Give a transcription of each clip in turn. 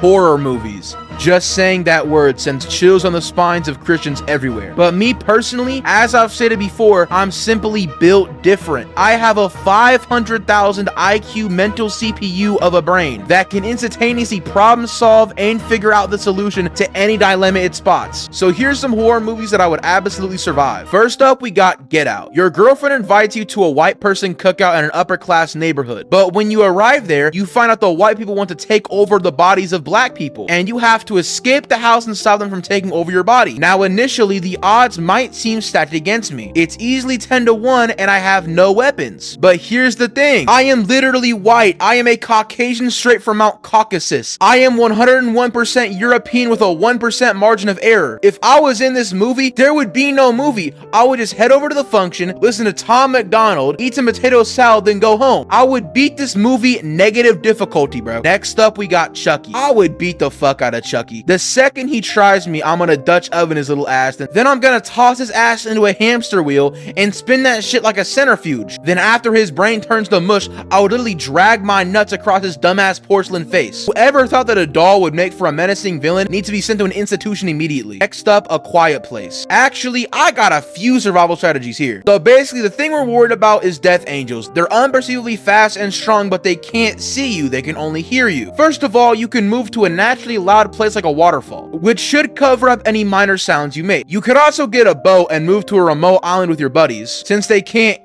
Horror movies. Just saying that word sends chills on the spines of Christians everywhere. But me personally, as I've stated before, I'm simply built different. I have a 500,000 IQ mental CPU of a brain that can instantaneously problem solve and figure out the solution to any dilemma it spots. So here's some horror movies that I would absolutely survive. First up, we got Get Out. Your girlfriend invites you to a white person cookout in an upper class neighborhood. But when you arrive there, you find out the white people want to take over the bodies of black people, and you have to escape the house and stop them from taking over your body. Now, initially, the odds might seem stacked against me. It's easily 10-1 and I have no weapons. But here's the thing. I am literally white. I am a Caucasian straight from Mount Caucasus. I am 101% European with a 1% margin of error. If I was in this movie, there would be no movie. I would just head over to the function, listen to Tom McDonald, eat some potato salad, then go home. I would beat this movie negative difficulty, bro. Next up, we got Chucky. I would beat the fuck out of Chucky. The second he tries me, I'm gonna Dutch oven his little ass, and then I'm gonna toss his ass into a hamster wheel and spin that shit like a centrifuge. Then after his brain turns to mush, I would literally drag my nuts across his dumbass porcelain face. Whoever thought that a doll would make for a menacing villain needs to be sent to an institution immediately. Next up, A Quiet Place. Actually, I got a few survival strategies here. So basically, the thing we're worried about is death angels. They're unperceivably fast and strong, but they can't see you, they can only hear you. First of all, you can move to a naturally loud place like a waterfall, which should cover up any minor sounds you make. You could also get a boat and move to a remote island with your buddies, since they can't,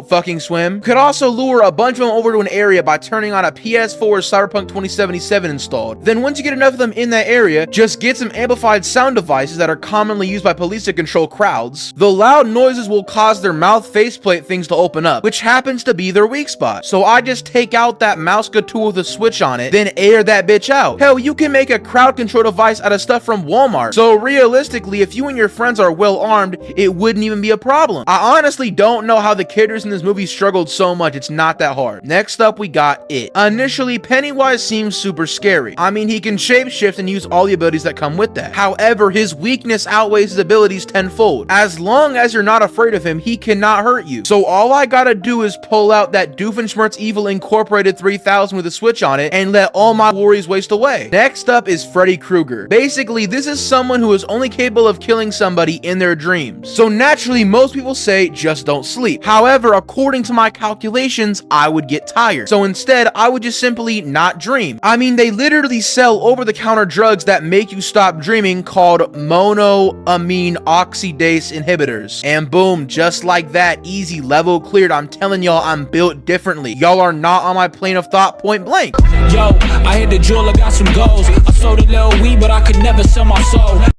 fucking swim. You could also lure a bunch of them over to an area by turning on a PS4 Cyberpunk 2077 installed. Then once you get enough of them in that area, just get some amplified sound devices that are commonly used by police to control crowds. The loud noises will cause their mouth faceplate things to open up, which happens to be their weak spot. So I just take out that mouse tool with a switch on it, then air that bitch out. Hell, you can make a crowd control device out of stuff from Walmart. So realistically, if you and your friends are well armed, it wouldn't even be a problem. I honestly don't know how the characters in this movie struggled so much. It's not that hard. Next up, we got It. Initially, Pennywise seems super scary. I mean, he can shapeshift and use all the abilities that come with that. However, his weakness outweighs his abilities tenfold. As long as you're not afraid of him, he cannot hurt you. So all I gotta do is pull out that Doofenshmirtz Evil Incorporated 3000 with a switch on it and let all my worries waste away. Next up is Freddy Krueger. Basically, this is someone who is only capable of killing somebody in their dreams. So naturally, most people say just don't sleep. However, according to my calculations, I would get tired. So instead, I would just simply not dream. I mean, they literally sell over-the-counter drugs that make you stop dreaming called monoamine oxidase inhibitors. And boom, just like that, easy, level cleared. I'm telling y'all, I'm built differently. Y'all are not on my plane of thought, point blank. Yo, I hit the jeweler, got some goals. I sold a little weed, but I could never sell my soul.